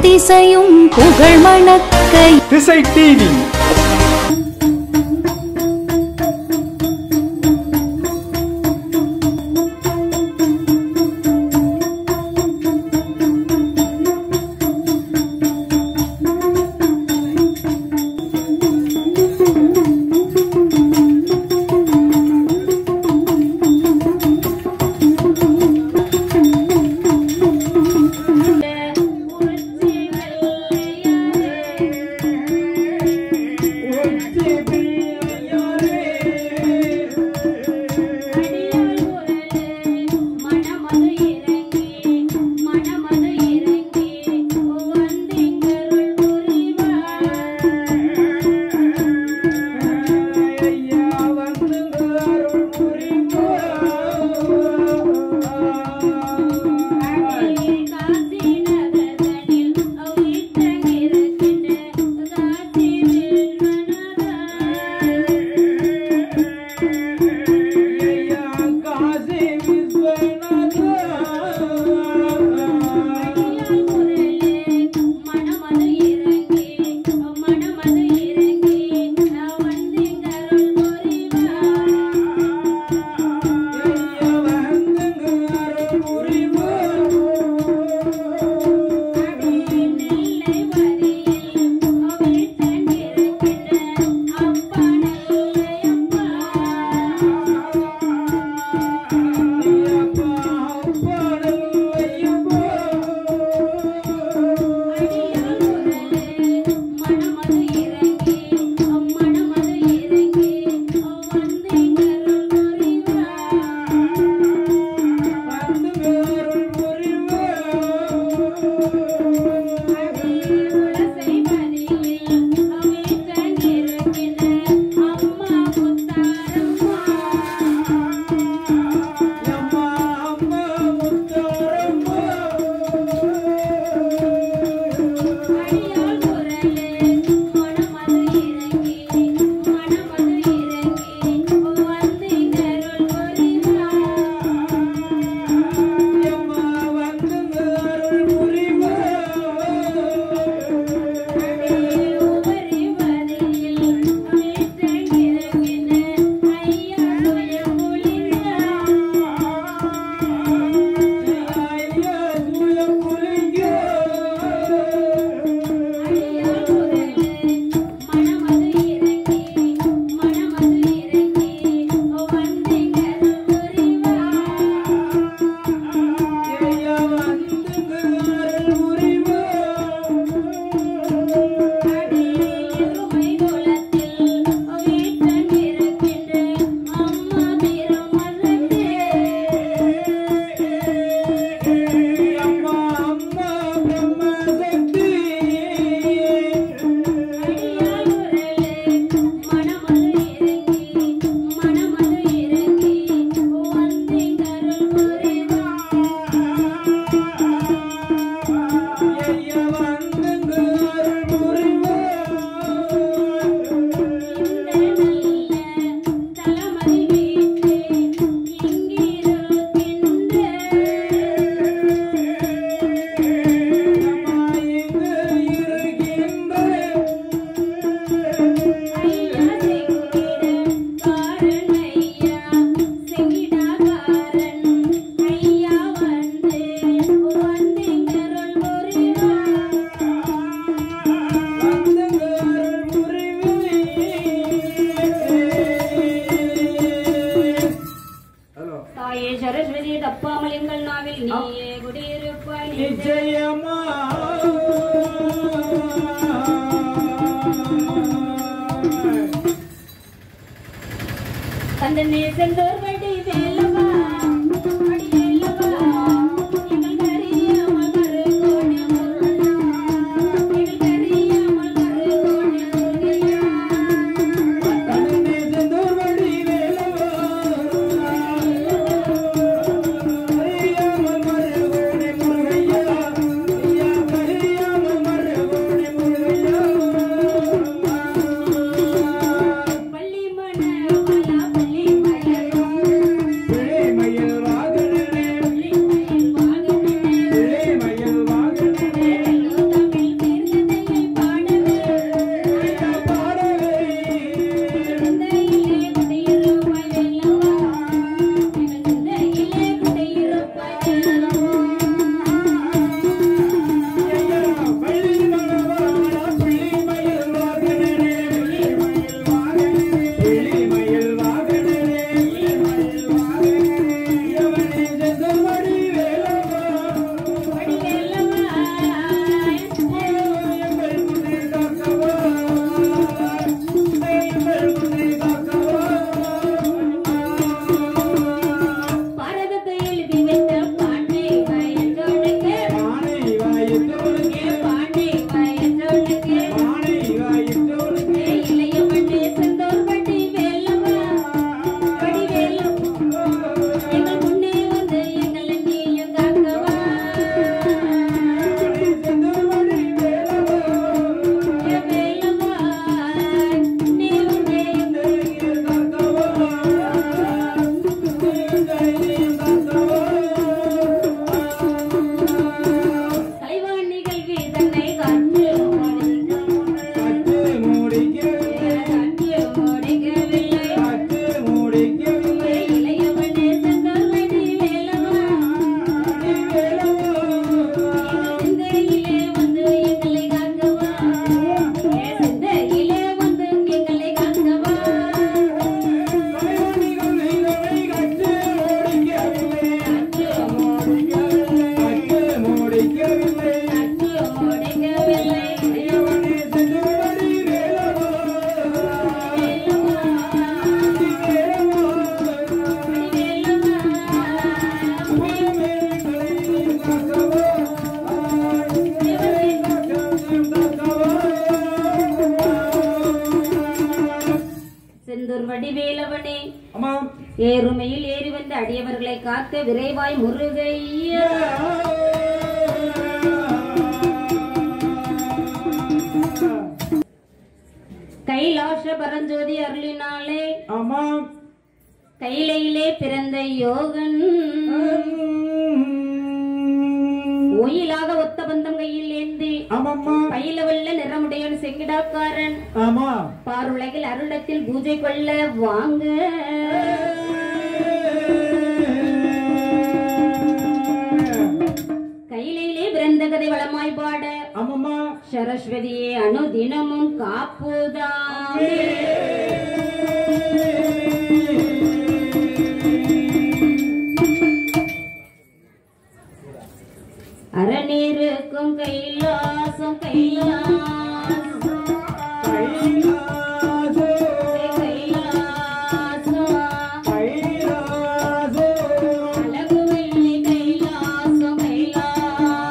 எத்திசையும் புகழ் மணக்க திசை டிவி. பள்ளி மன திருச்செந்தூர் வடிவேலவனே ஏறுமையில் ஏறி வந்த அடியவர்களை காக்க விரைவாய் முருகையா. கைலாச பரஞ்சோதி அருளினாலே கையிலே பிறந்த யோகன் ஒயிலாக ஒத்த பந்தம் கையில் ஏந்தி பயில வெள்ள நிறமுடையன் செங்கிடாக்காரன் பாருலகில் அருளத்தில் பூஜை கொள்ள வாங்க. கையிலே பிறந்த கதை வளமாய் பாட சரஸ்வதியே அனுதினமும் காப்புதாமே. அரணீருக்கும் கைலாசம் கைலாசம் அழகு வெள்ளி கைலாசம் கைலாசம்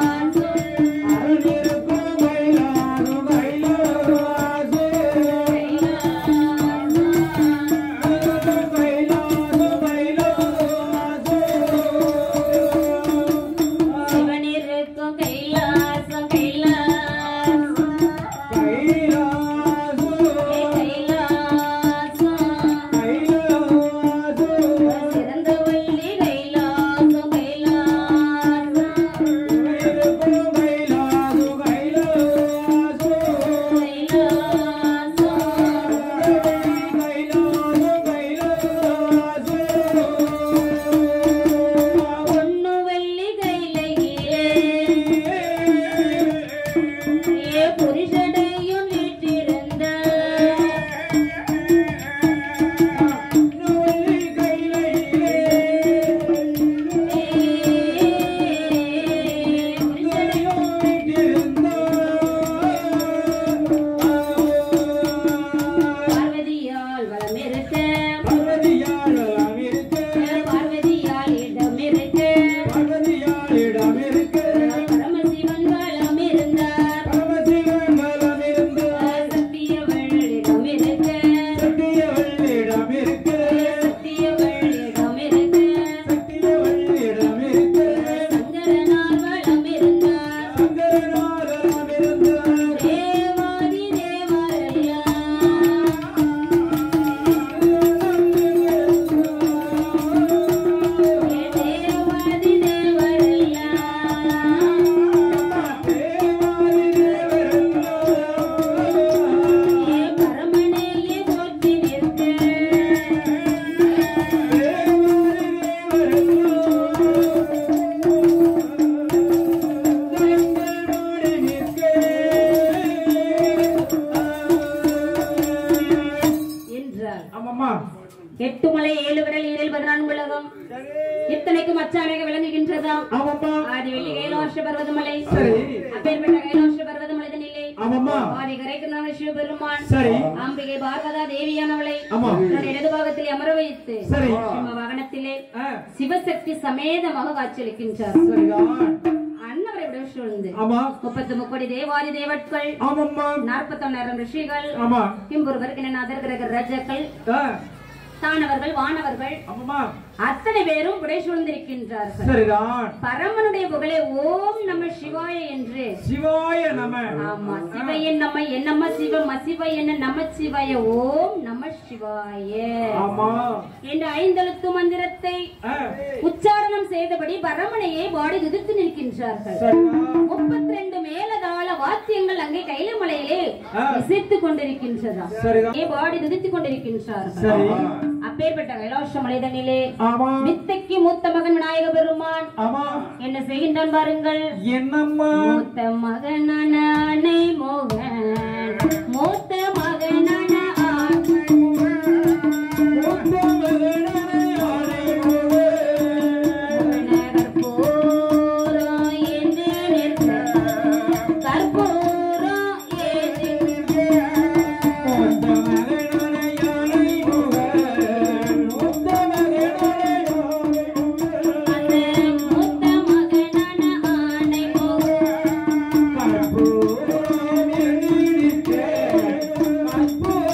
எட்டுமலை ஏழு விரல் ஈரல் 14 உலகம் இத்தனைக்கும் அச்சானாக விளங்குகின்றதா? ஆதி வெள்ளி கைலாச பர்வதமலை அப்பேற்பட்ட கைலாச பர்வதமலைதனிலே ஆதி கரைக்குனான சிவபெருமான் அம்பிகை பார்வதா தேவியானவளை இடது பாகத்தில் அமர வைத்து வாகனத்திலே சிவசக்தி சமேதமாக காட்சியளிக்கின்றார். அன்னவரை விட சூழ்ந்து 33 கோடி தேவாதி தேவட்கள் 41,000 ரிஷிகள் கிம்புருவர் கிரக ராஜாக்கள் தானவர்கள் வானவர்கள் அத்தனை பேரும் புடை சூழ்ந்திருக்கின்றார்கள். பரமனுடைய புகழை ஓம் நம சிவாய என்று ஆமா சிவையன் நம்ம என்னம்ம சிவம் அசிவ என்ன நம சிவாய ஓம் நம சிவாய என்ற 5 எழுத்து மந்திரத்தை உச்சாரணம் செய்தபடி பரமனையே பாடி துதித்து நிற்கின்றார்கள். 32 மேலதாள வாத்தியங்கள் அங்கே கைலமலையிலே இசைத்துக் கொண்டிருக்கின்றதா பாடி துதித்துக் கொண்டிருக்கின்றார்கள். அப்பேற்பட்ட கைலாச மலைதனிலே வித்தைக்கு மூத்த மகன் விநாயக பெருமான் என்ன செய்கின்றான் பாருங்கள். மூத்த மகனான அணை மோகன் மூத்த மகனான Oh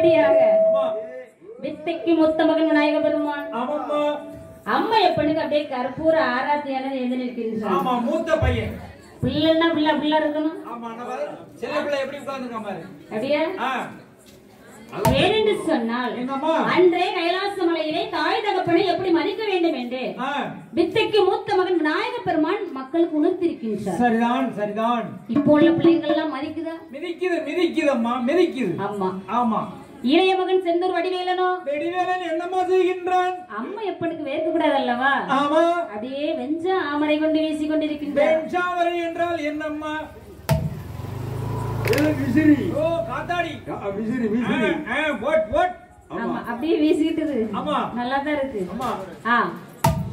இப்படியாக வித்தைக்கு மூத்த மகன் விநாயக பெருமான் அம்மா எப்பனுக்கு அப்படியே கற்பூர ஆராத்தியான எழுந்து நிற்கின்றான். ஆமா, மூத்த பையன். பிள்ளைன்னா பிள்ளை அப்படிலாம் இருக்கணும். ஆமா, சில பிள்ளை எப்படி உட்கார்ந்துருக்கான் பாரு. அப்படியா? ஏனென்று சொன்னால் அன்றே கைலாச மலையிலே தாய் தகப்பனை எப்படி மதிக்க வேண்டும் என்று வித்தைக்கு மூத்த மகன் விநாயக பெருமான் மக்களுக்கு உணர்த்திருக்கின்றார். சரிதான், சரிதான். இப்போ உள்ள பிள்ளைகள் எல்லாம் மதிக்குதா? மிதிக்குதம்மா, மிதிக்குது. ஆமா ஆமா. இளைய மகன் செந்தூர் வடிவேலனோ என்னமா செய்கின்றான்? அம்மா எப்பனுக்கு வேர்க்க கூடாது அல்லவா? ஆமா. அப்படியே வெஞ்ச ஆமரை கொண்டு வீசி கொண்டிருக்கின்றார். வெஞ்சாமரை என்றால் என்னம்மா? விசிறி. ஓ, காத்தாடி. விசிறி, விசிறி. ஆமா, அப்படியே வீசிக்கிட்டது. ஆமா, நல்லாதான் இருக்கு. ஆமா.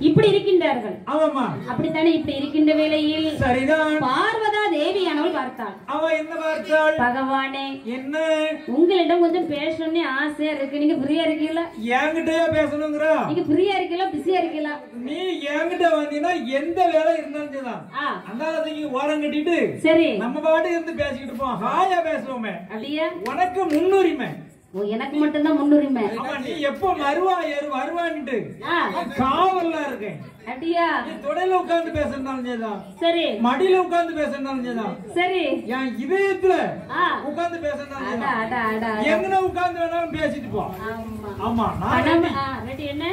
இப்படி இருக்கின்றார்கள். ஆமாமா. அப்படித்தானே இப்படி இருக்கின்ற வேளையில் சரிதான். பார்வதா தேவியானவள் பார்த்தாள். அவ என்ன பார்த்தாள்? பகவானே, என்ன உங்களிடம் கொஞ்சம் பேசணும்னு ஆசையா இருக்கு. நீங்க ஃப்ரீயா இருக்கீங்களா? என்கிட்டயே பேசணுங்கிறா? நீங்க ஃப்ரீயா இருக்கீங்களா, பிஸியா இருக்கீங்களா? நீ என்கிட்ட வந்தீங்கன்னா எந்த வேலை இருந்தாலும் சரிதான். அந்த ஓரம் கட்டிட்டு சரி நம்ம பாட்டு இருந்து பேசிக்கிட்டு இருப்போம். ஹாயா பேசுவோமே. அப்படியா? உனக்கு முன்னுரிமை. எனக்கு மட்டும்தான் முன்னுரிமை. நீ எப்போ வருவான்ட்டு காவல்ல இருக்கேன். அப்படியா? நீ தொடையில உட்கார்ந்து பேசுறதுனாலும் சரிதான், சரி மடியில உட்கார்ந்து பேசுறதுனாலும் சரிதான், சரி என் இதயத்துல உட்கார்ந்து பேசுறதுனாலும் எங்கன உட்கார்ந்து வேணாலும் பேசிட்டு போ. ஆமா. என்ன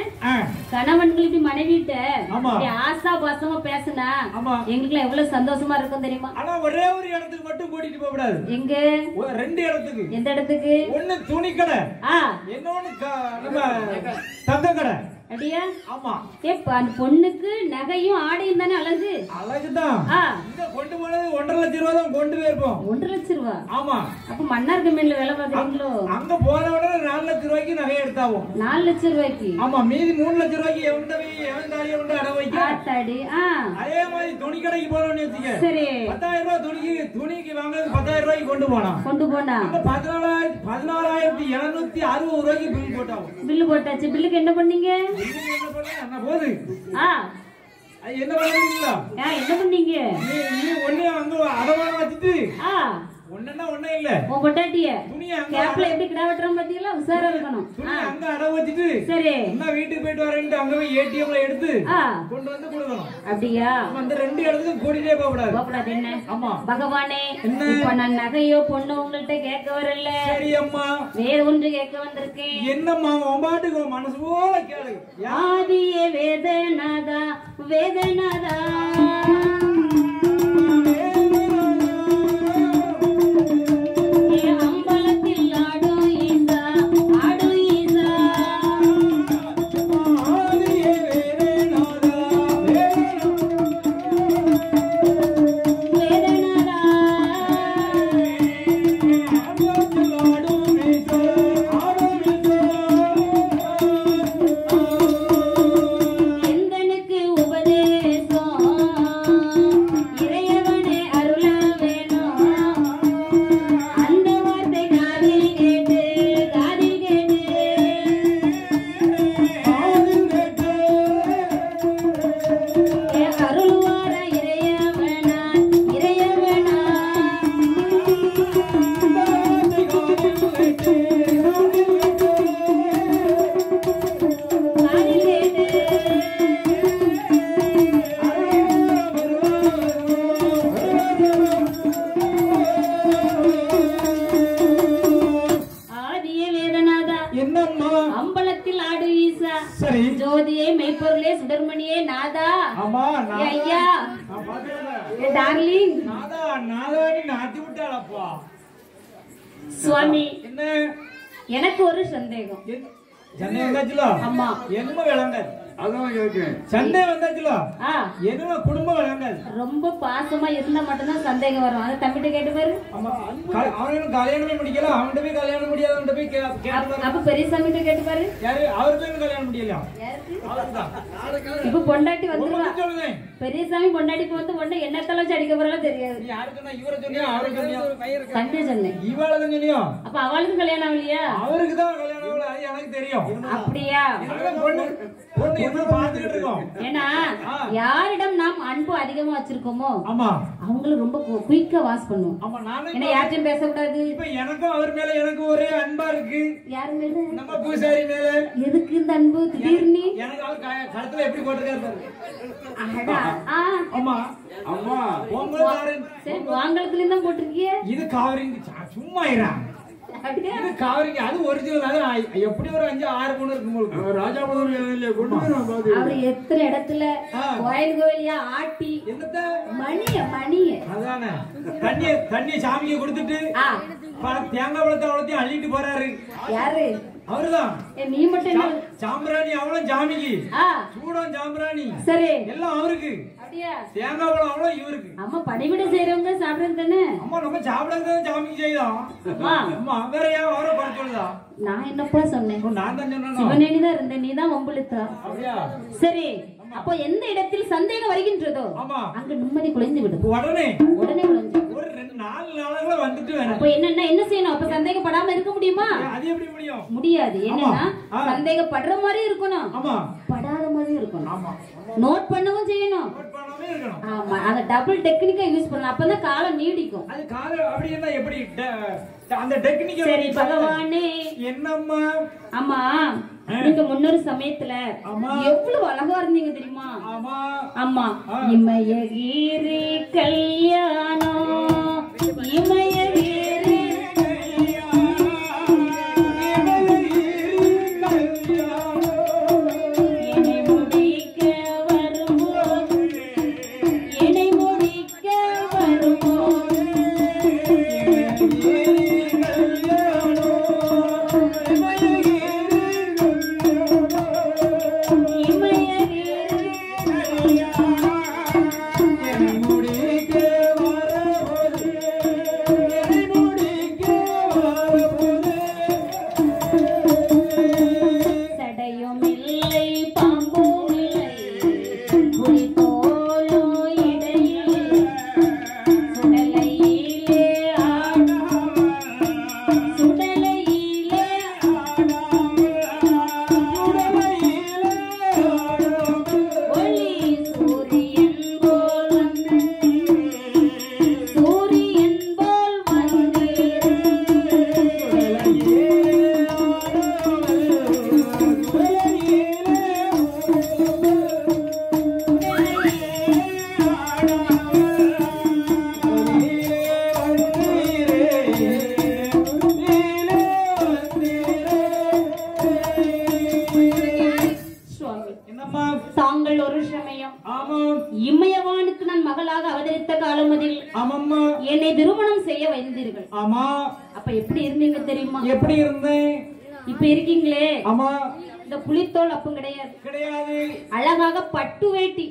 கணவன்களுக்கு மனைவிட்ட ஆசா பாசமா பேசுனா எங்களுக்கு எவ்வளவு சந்தோஷமா இருக்கும் தெரியுமா? ஆனா ஒரே ஒரு இடத்துக்கு மட்டும் கூட்டிட்டு போக கூடாது. எங்க? 2 இடத்துக்கு. எந்த இடத்துக்கு? ஒண்ணு துணி கடை, இன்னொன்னு தங்க கடை. அப்படியா? ஆமா. அந்த பொண்ணுக்கு நகையும் ஆடையும் தானே அழகு. அழகுதான். கொண்டு போனது 1.5 லட்சம் ரூபாய் தான் கொண்டு போயிருப்போம். 1.5 லட்சம் ரூபாய்? ஆமா. அப்ப மன்னார் கம்பெனில வேலை பாக்குறீங்களோ? அங்க போன உடனே 4 லட்சம் ரூபாய்க்கு நகை எடுத்தாவும். 4 லட்சம் ரூபாய்க்கு? ஆமா. மீதி 3 லட்சம் ரூபாய்க்கு எவன் தாலியை கொண்டு அடை வைக்க. அதே மாதிரி துணி கடைக்கு போனோம்னு வச்சுக்க. சரி. 10,000 ரூபாய் துணிக்கு வாங்குறது 10,000 ரூபாய்க்கு கொண்டு போனா 14,760 ரூபாய்க்கு பில் போட்டாவும். பில்லு போட்டாச்சு. பில்லுக்கு என்ன பண்ணீங்க? என்ன போது? என்ன பண்ணீங்களா? என்ன பண்ணீங்க? நீ ஒண்ணு அங்க அடவான வச்சுட்டு ஒண்ணுன்னா ஒண்ணே இல்ல. உன் பொட்டாட்டிய துணியை கேப்ல எப்படி கிடா வெட்டறோம் பாத்தீங்களா? உசாரா இருக்கணும். துணி அங்க அட வச்சிட்டு சரி நான் வீட்டுக்கு போயிட்டு வரேன்னு அங்க போய் ஏடிஎம்ல எடுத்து கொண்டு வந்து கொடுக்கணும். அப்படியா? அந்த 2 இடத்துக்கு கூட்டிட்டே போக கூடாது. போக கூடாது. என்ன? ஆமா. பகவானே, இப்ப நான் நகையோ பொண்ணு உங்கள்ட்ட கேட்க வரல. சரி அம்மா. வேற ஒன்று கேட்க வந்திருக்கேன். என்னம்மா? உன் பாட்டுக்கு மனசு போல கேளு. ஆதியே வேதநாதா வேதநாதா ஜோதியே மெய்ப்பொருளே சுடர்மணியே நாதா. ஐயா டார்லிங் நாதா நாதானி நாத்தி விட்டாளப்பா. சுவாமி, என்ன? எனக்கு ஒரு சந்தேகம். சண்டை வந்தாச்சுல? ஆமா. என்னமோ விளங்காது. அதான் கேக்குறேன். சண்டை வந்தாச்சுல? என்னமோ குடும்பம் விளங்காது. ரொம்ப பாசமா இருந்தா மட்டும்தான் சந்தேகம் வரும். அத தம்பிட்ட கேட்டு பாரு. ஆமா. அவனுக்கு கல்யாணமே முடிக்கல. அவன்கிட்ட போய் கல்யாணம் முடியாதவன்கிட்ட போய் கேட்டு. அப்ப பெரியசாமிட்ட கேட்டு பாரு. யாரு? அவருக்கு கல்யாணம் முடியல. அவர்தான். இப்ப பொண்டாட்டி வந்துருவா. பெரியசாமி பொண்டாட்டிக்கு வந்து ஒண்ணு என்னத்தல வச்சு அடிக்க போறாலும் தெரியாது. நீ யாருக்கு சொன்னா? இவரை சொன்னியா? அவருக்கு சொன்னியா? தம்பி சொன்னேன். இவாள தான் சொன்னியா? அப்ப அவளுக்கு கல்யாணம் ஆகலையா? அவருக்கு தான் கல்யாணம் ஆகல. அது எனக்கு தெரியும். அப்படியா? பொண்ணு என்ன பாத்துக்கிட்டு இருக்கோம். ஏன்னா யாரிடம் நாம் அன்பு அதிகமா வச்சிருக்கோமோ அவங்களும் ரொம்ப குயிக்கா வாஸ் பண்ணுவோம். ஆமா. நானும் என்ன யார்ட்டையும் பேசக்கூடாது. இப்ப எனக்கும் அவர் மேல எனக்கு ஒரே அன்பா அன்பா இருக்கு. யாரு மேல? நம்ம பூசாரி மேல. எதுக்கு இந்த அன்பு திடீர்னு? எனக்கு அவர் கழுத்துல எப்படி போட்டிருக்காரு பாரு. அடடா. அம்மா அம்மா சரி வாங்கலத்துல இருந்தா போட்டிருக்கிய. இது காவரிங் சும்மா இரா. இது காவரிங் அது ஒரிஜினல். அது எப்படி ஒரு 5-6 மூணு இருக்கு உங்களுக்கு. ராஜாபுரம் இல்ல கொண்டு வரேன் பாதி. அவர் எத்தனை இடத்துல கோயில் கோயிலியா ஆட்டி என்னத்த மணிய அதானே தண்ணி சாமிக்கு கொடுத்துட்டு தேங்காய் பழத்தை அவ்வளோத்தையும் அள்ளிட்டு போறாரு. யாரு? அவருதான். நீ மட்டும் சாம்பிராணி அவளும் சாமிக்கு சூடம் சாம்பிராணி சரி எல்லாம் அவருக்கு. தேங்காய் பழம் அவ்வளோ இவருக்கு. அம்மா பணிவிட செய்யறவங்க சாப்பிடுறது தானே. அம்மா நம்ம சாப்பிடாத சாமிக்கு செய்யலாம். அம்மா வேற ஏன் அவரை குறைச்சா? நான் என்னப்பா சொன்னேன்? நான் தான் சொன்னேன். சிவனேனி தான் இருந்தேன், நீ தான் வம்புழுத்தா. சரி அப்போ எந்த இடத்தில் சந்தேகம் வருகின்றதோ அங்க நிம்மதி குலைந்து விடும். உடனே குலைஞ்சு ஒரு 2-4 நாளுக்குள்ள வந்துட்டு வேணும். அப்ப என்ன செய்யணும்? அப்ப சந்தேகப்படாம இருக்க முடியுமா? அது எப்படி முடியும்? முடியாது. என்னன்னா சந்தேகப்படுற மாதிரி இருக்கணும், படாத மாதிரி இருக்கணும், நோட் பண்ணவும் செய்யணும். ஆமா அந்த டபுள் டெக்னிக்கா யூஸ் பண்ணணும். அப்பதான் காலம் நீடிக்கும். அது காலம் அப்படின்னா எப்படி அந்த டெக்னிக்? சரி பகவானே. என்னம்மா? ஆமா நீங்க முன்னொரு சமயத்துல எவ்வளவு அழகா இருந்தீங்க தெரியுமா? ஆமா இமயகிரி கல்யாணம் இமயகிரி என்னை திருமணம் செய்ய வந்தீர்கள். ஆமா. அப்ப எப்படி இருந்தீங்க தெரியுமா? எப்படி இருந்தேன்? இப்ப இருக்கீங்களே. ஆமா. இந்த புலித்தோல் அப்பம் கிடையாது. கிடையாது. அழகாக பட்டு வேட்டி.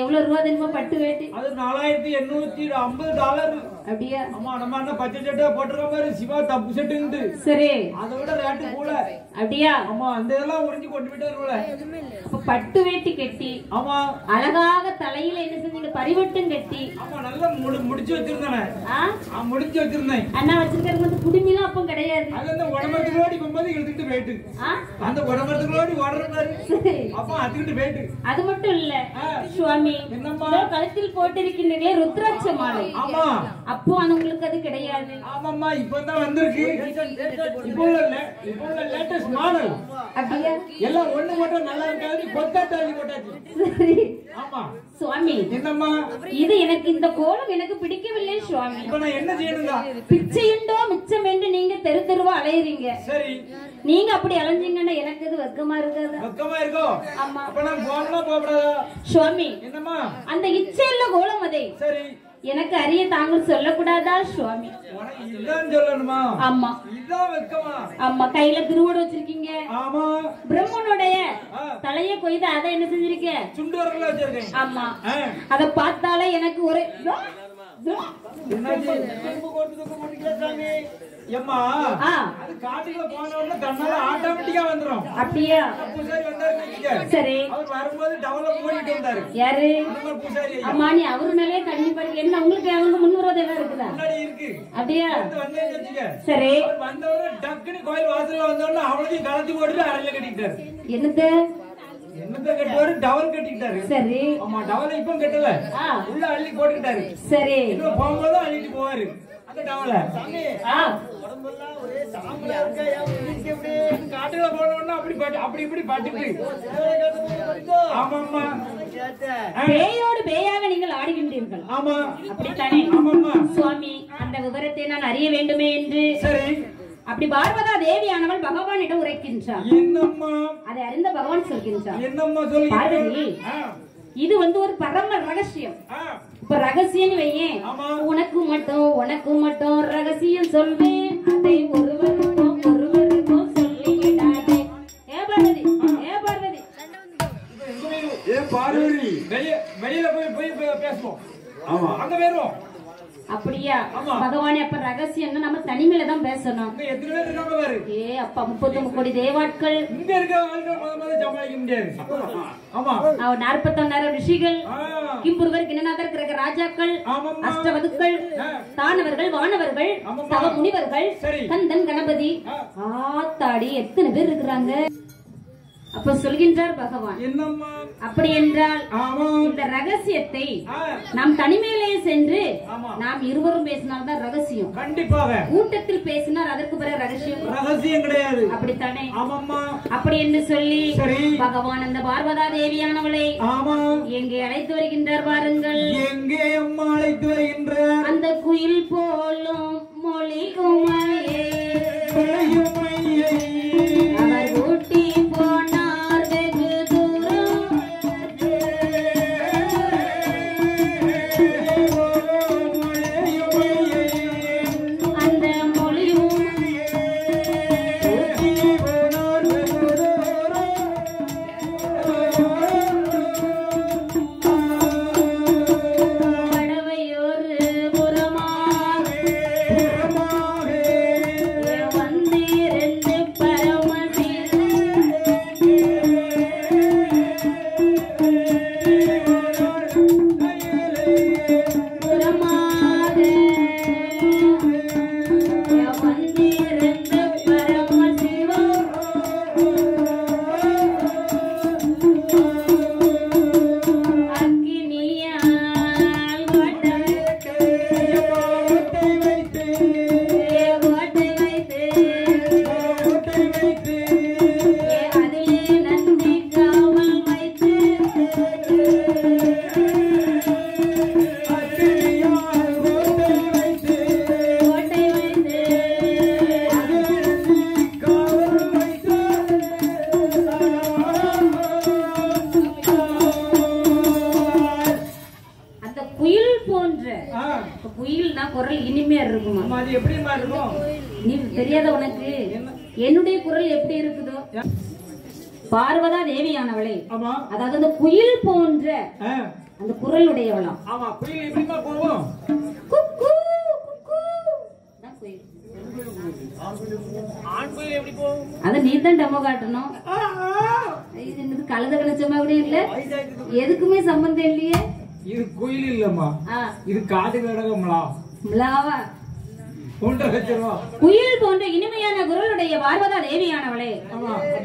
எவ்வளவு ரூபா தெரியுமா பட்டு வேட்டி? அது $4850. அப்படியா? ஆமா நம்ம என்ன பச்சை சட்டை போட்டுற மாதிரி சிவா தப்பு செட்டுங்க. சரி அதை விட ரேட்டு கூட. அப்படியா? ஆமா அந்த இதெல்லாம் உறிஞ்சு கொண்டு விட்டாருல. அப்ப பட்டு வேட்டி கட்டி. ஆமா. அழகாக தலையில என்ன செஞ்சீங்க? பரிவட்டம் கட்டி. ஆமா நல்லா முடிச்சு வச்சிருந்தானே. முடிச்சு வச்சிருந்தேன். அண்ணா வச்சிருக்கிறது வந்து குடுமிலாம் அப்ப கிடையாது. அது அந்த உடம்பத்துக்குள்ளோடி போகும்போது இழுத்துட்டு போயிட்டு. அந்த உடம்பத்துக்குள்ளோடி ஓடுற மாதிரி. அப்ப அதுக்கிட்டு போயிட்டு. அது மட்டும் இல்ல சுவாமி, கழுத்தில் போட்டிருக்கின்றே ருத்ராட்ச மாலை. ஆமா. அப்போ உங்களுக்கு அது கிடையாது. ஆமாம்மா இப்பதான் வந்திருக்கு. இப்போ உள்ள லேட்டஸ்ட் மாடல். அப்படியே எல்லாம் ஒண்ணு மட்டும் நல்லா இருக்காது, கொத்தாட்டாளி போட்டாச்சு. சரி. ஆமா சுவாமி. என்னம்மா இது? எனக்கு இந்த கோலம் எனக்கு பிடிக்கவில்லை சுவாமி. இப்போ நான் என்ன செய்யணும்டா? பிச்சையுண்டோ மிச்சம் என்று நீங்க தெரு தெருவா அலையறீங்க. சரி. நீங்க அப்படி அலைஞ்சீங்கன்னா எனக்கு இது வெக்கமா இருக்காது. வெக்கமா இருக்கோ? ஆமா. அப்ப நான் கோலமா போகக்கூடாதா சுவாமி? என்னம்மா அந்த இச்சையுள்ள கோலம் அதை. சரி. எனக்கு அறிய தாங்கள் சொல்லக்கூடாதா சுவாமி? இதான் சொல்லணுமா? ஆமா. இதான் வெக்கமா? ஆமா. கையில திருவோடு வச்சிருக்கீங்க. ஆமா. பிரம்மனுடைய தலைய கொய்து அதை என்ன செஞ்சிருக்க? சுண்டு வரல வச்சிருக்கேன். ஆமா. அத பார்த்தாலே எனக்கு ஒரு அது காட்டுக்குள்ள போன உடனே தன்னால ஆட்டோமேட்டிக்கா வந்துரும். அப்படியே பூசாரி வந்தாரு. சரி. அவர் வரும்போது டெவலப் பண்ணிட்டு வந்தாரு. யாரு? நம்ம பூசாரி. ஆமா நீ அவரு மேலே கண்ணி பாருங்க. என்ன உங்களுக்கு அவங்க முன்னுரோதம் எல்லாம் இருக்குதா? முன்னாடி இருக்கு. அப்படியே வந்தேன்னு சொல்லுங்க. சரி. வந்தவரை டக்குனு கோயில் வாசல்ல வந்தவொடனே அவளையும் கலத்தி போட்டு அறையில கட்டிட்டாரு. என்னது? என்னத்த கட்டுவாரு? டவல் கட்டிட்டாரு. சரி. ஆமா டவல் இப்ப கட்டல. உள்ள அள்ளி போட்டுட்டாரு. சரி. இன்னும் போகும்போது அள்ளிட்டு போவாரு. அந்த டவல சாமி உடம்பெல்லாம் ஒரே சாம்பலா இருக்க ஏன் இப்படி காட்டுல போனோம்னா அப்படி இப்படி பாட்டுட்டு ஆமாம்மா பேயோடு பேயாக நீங்கள் ஆடுகின்றீர்கள். ஆமா அப்படித்தானே? ஆமாம்மா சுவாமி, அந்த விவரத்தை நான் அறிய வேண்டுமே என்று சரி அப்படி பார்வதா தேவியானவள் பகவானிடம் உரைக்கின்றார். என்னம்மா அதை அறிந்த பகவான் சொல்கின்றார், என்னம்மா சொல்லி பார்வதி, இது ஒரு பரம ரகசியம். இப்ப ரகசியம் வையேன், உனக்கு மட்டும் ரகசியம் சொல்வேன், அதை ஒருவருக்கும் சொல்லிவிடாதே. ஏ பார்வதி, ஏ பார்வதி, வெளியில போய் பேசுவோம். ஆமா, அங்க வேறோம். அப்படியா? பகவானே, அப்ப ரகசியம்னா நம்ம தனிமையில தான் பேசணும். எத்தனை பேர் இருக்காங்க பாரு. ஏ அப்பா, 39 கோடி தேவாட்கள் இங்க இருக்க ஆட்கள் முதல்ல சமாளிக்க முடியாது. ஆமா, 41,000 ரிஷிகள், கிம்புருவர், கிண்ணநாதர், கிரக ராஜாக்கள், அஷ்டவதுக்கள், தானவர்கள், வானவர்கள், தவ முனிவர்கள், கந்தன், கணபதி, ஆத்தாடி எத்தனை பேர் இருக்கிறாங்க. அப்ப சொல்கின்றார் பகவான், என்னம்மா அப்படி என்றால் இந்த ரகசியத்தை நாம் தனிமையிலே சென்று நாம் இருவரும் பேசினால்தான் ரகசியம். கண்டிப்பாக கூட்டத்தில் பேசினார் அதற்கு பிறகு ரகசியம் கிடையாது. அப்படித்தானே? ஆமாம்மா. அப்படி என்று சொல்லி பகவான் அந்த பார்வதா தேவியானவளை எங்கே அழைத்து வருகின்றார் பாருங்கள். எங்கே அம்மா அழைத்து வருகின்றார்? அந்த குயில் போலும் மொழிகுமையே அவர் ஊட்டி போனார் வெகு தூரம். அந்த மொழியும் படவையொரு புறமாக வந்திருந்து பரமசிவ புறமாக வந்திருந்து பரமசிவ அக்கினியால் கோட்டை வைத்து அதிலே நந்தி காவல் வைத்து கோட்டை வைத்து அந்த குயில் போன்ற குயில்னா குரல் இனிமையா இருக்குமா? அது எப்படிமா இருக்கும்? நீ தெரியாத உனக்கு என்னுடைய குரல் எப்படி இருக்குதோ? பார்வதா தேவியானவளே, அதாவது அந்த குயில் போன்ற அந்த குரலுடையவளாம். ஆமா, குயில் எப்படிமா போவோம்? குக்கூ, குக்கூ. அதான் குயில். ஆண் குயில் எப்படி போவோம்? அத நீ தான் டெமோ காட்டணும். இது என்னது கழுத கணச்சமா கூட இல்ல, எதுக்குமே சம்பந்தம் இல்லையே. இது குயில் இல்லம்மா, இது காது கடகம்லா. மிளாவா குயில் போன்ற இனிமையான குரலுடைய பார்வதா தேவியானவளே,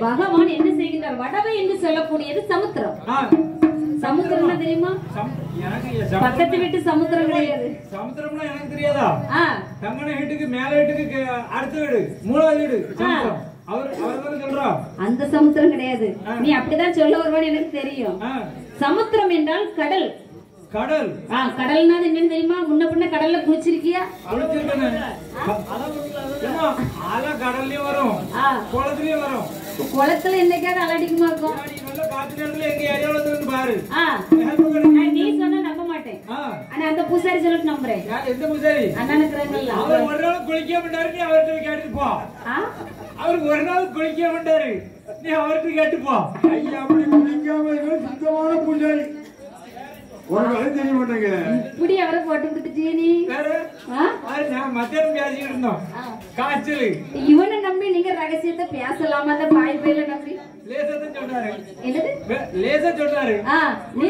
பகவான் என்ன செய்கின்றார்? வடவை என்று சொல்லக்கூடியது சமுத்திரம். சமுத்திரம்னா தெரியுமா? பக்கத்து வீட்டு சமுத்திரம் கிடையாது. சமுத்திரம்னா எனக்கு தெரியாதா? தங்கன வீட்டுக்கு மேல வீட்டுக்கு அடுத்த வீடு, மூணாவது வீடு சமுத்திரம். அவர் சொல்றா அந்த சமுத்திரம் கிடையாது. நீ அப்படிதான் சொல்ல வருவான்னு எனக்கு தெரியும். சமுத்திரம் என்றால் கடல். கடல். கடல்னா என்னன்னு தெரியுமா? முன்ன பின்ன கடல்ல குளிச்சிருக்கியா? கடல்லயும் வரும், குளத்துலயும் வரும். குளத்துல என்னைக்காவது அலடிக்குமா இருக்கும்? பாரு, நீ சொன்னா நம்ப மாட்டேன். ஆனா அந்த பூசாரி சொல்லிட்டு நம்புறேன். எந்த பூசாரி? அண்ணனுக்குறாங்கல்ல, அவர் ஒரு நாள் குளிக்க மாட்டாரு, நீ அவர்கிட்ட கேட்டுட்டு போ. அவருக்கு ஒரு நாள் குளிக்க மாட்டாரு, நீ அவர்கிட்ட கேட்டு போ. ஐயா, அப்படி குளிக்காம சுத்தமான பூசாரி ஒரு வேலை தெரிய மாட்டாங்க. இப்படி அவரை போட்டு விட்டுச்சு நீ. மத்தியானம் பேசிக்கிட்டு இருந்தோம், காய்ச்சல். இவனை நம்பி நீங்க ரகசியத்தை பேசலாமா? அந்த பாய் பையில நம்பி லேசத்தை லேசா சொல்றாரு நீ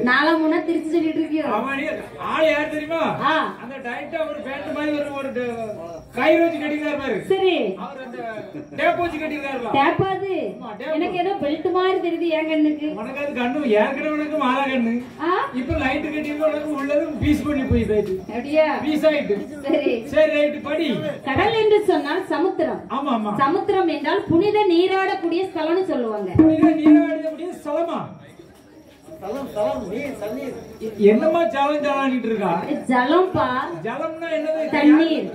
நாலா மூணா திருச்சி சொல்லிட்டு இருக்கியோ ஆள் யார் தெரியுமா அந்த டைட்டா ஒரு பேண்ட் மாதிரி ஒரு கயிறு வச்சு கட்டிக்கிறாரு பாரு சரி அவர் அந்த டேப் வச்சு கட்டிக்கிறாரு டேப்பாது எனக்கு ஏதோ பெல்ட் மாதிரி தெரியுது என் கண்ணுக்கு உனக்கு அது கண்ணு ஏற்கனவே மாலா கண்ணு இப்ப லைட் கட்டிருக்க உள்ளது பீஸ் பண்ணி போயிட்டு அப்படியே பீஸ் ஆயிட்டு சரி சரி ரைட் படி கடல் என்று சொன்னால் சமுத்திரம் ஆமா ஆமா சமுத்திரம் என்றால் புனித நீராடக்கூடிய ஸ்தலம்னு சொல்லுவாங்க புனித நீராடக்கூடிய ஸ்தலமா என்னமா ஜலம் ஜலானிட்டு இருக்கா ஜலம்பா ஜலம்னா என்னது தண்ணீர்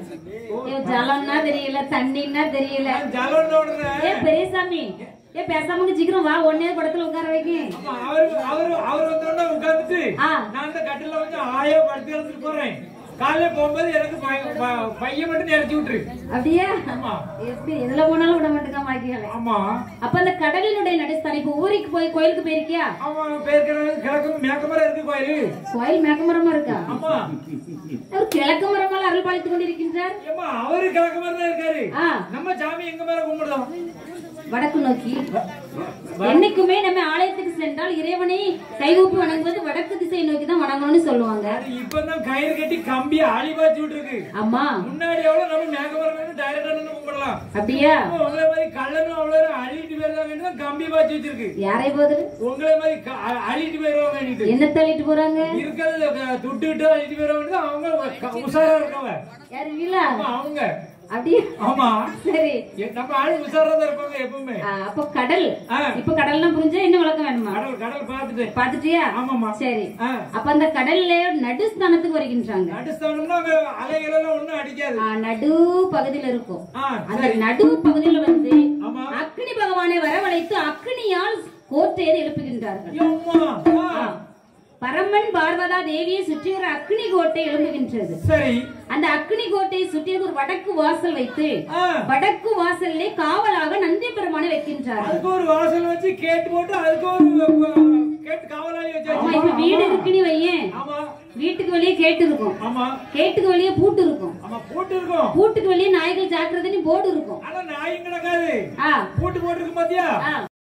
ஜலம்னா தெரியல தண்ணீர்னா தெரியல ஜலம் பெரியசாமி பேசாம சீக்கிரம் வா ஒன்னே படத்துல உட்கார வைக்க அவர் வந்தோடனே உட்கார்ந்துட்டு நான் அந்த கட்டில வந்து ஆயா படுத்து எடுத்துட்டு போறேன் காலையில போகும்போது எனக்கு பையன் மட்டும் இறச்சி விட்டுரு அப்படியா எப்படி எதுல போனாலும் விட மாட்டேங்க மாக்கியால ஆமா அப்ப அந்த கடலினுடைய நடுஸ்தான் இப்ப ஊருக்கு போய் கோயிலுக்கு போயிருக்கியா ஆமா கிழக்கு மேக்கமரம் இருக்கு கோயில் மேக்கமரமா இருக்கா ஆமா அவர் கிழக்கு மரமால அருள் பாலித்துக் கொண்டிருக்கின்றார் அவரு கிழக்கு மரம் தான் இருக்காரு நம்ம சாமி எங்க மேல கும்பிடுறோம் வடக்கு நோக்கி என்னைக்குமே நம்ம ஆலயத்துக்கு சென்றால் இறைவனை கைகூப்பி வணங்குவது வடக்கு திசை நோக்கி தான் வணங்கணும்னு சொல்லுவாங்க இப்பதான் கயிறு கட்டி கம்பி ஆளி பாய்ச்சி விட்டுருக்கு ஆமா முன்னாடி எவ்வளவு நம்ம மேகமரம் டைரக்டா கும்பிடலாம் அப்படியா உங்களை மாதிரி கள்ளனும் அவ்வளவு அழிட்டு போயிருந்தாங்க கம்பி பாய்ச்சி வச்சிருக்கு யாரை போகுது உங்களை மாதிரி அழிட்டு போயிருவாங்க என்ன தள்ளிட்டு போறாங்க இருக்கிறது துட்டு அழிட்டு போயிருவாங்க அவங்க உஷாரா இருக்கவங்க யாரு வீலா அவங்க அப்படியே ஆமா சரி நம்ம ஆளு உஷாரா இருப்பாங்க எப்பவுமே அப்ப கடல் இப்ப கடல்லாம் புரிஞ்சா இன்னும் விளக்கம் வேணுமா கடல் பாத்துட்டியா ஆமாமா சரி அப்ப அந்த கடல்ல நடுஸ்தானத்துக்கு வருகின்றாங்க நடுஸ்தானம்னா அலைகள் எல்லாம் ஒண்ணும் அடிக்காது நடு பகுதியில இருக்கும் அந்த நடு பகுதியில வந்து அக்னி பகவானை வரவழைத்து அக்னியால் கோட்டையை எழுப்புகின்றார்கள் பரமன் பார்வதா தேவியை சுற்றி ஒரு அக்னி கோட்டை எழும்புகின்றது சரி அந்த அக்னி கோட்டையை சுற்றி ஒரு வடக்கு வாசல் வைத்து வடக்கு வாசல்லே காவலாக நந்தி பெருமானை வைக்கின்றார் அதுக்கு ஒரு வாசல் வச்சு கேட் போட்டு அதுக்கு ஒரு கேட் காவலாளி வச்சாச்சு வீடு இருக்குன்னு வையேன் வீட்டுக்கு வெளியே கேட்டு இருக்கும் கேட்டுக்கு வெளியே பூட்டு இருக்கும் பூட்டுக்கு வெளியே நாய்கள் ஜாக்கிரதைன்னு போர்டு இருக்கும் ஆனா நாய் கிடக்காது பூட்டு போட்டுருக்கு பாத்தியா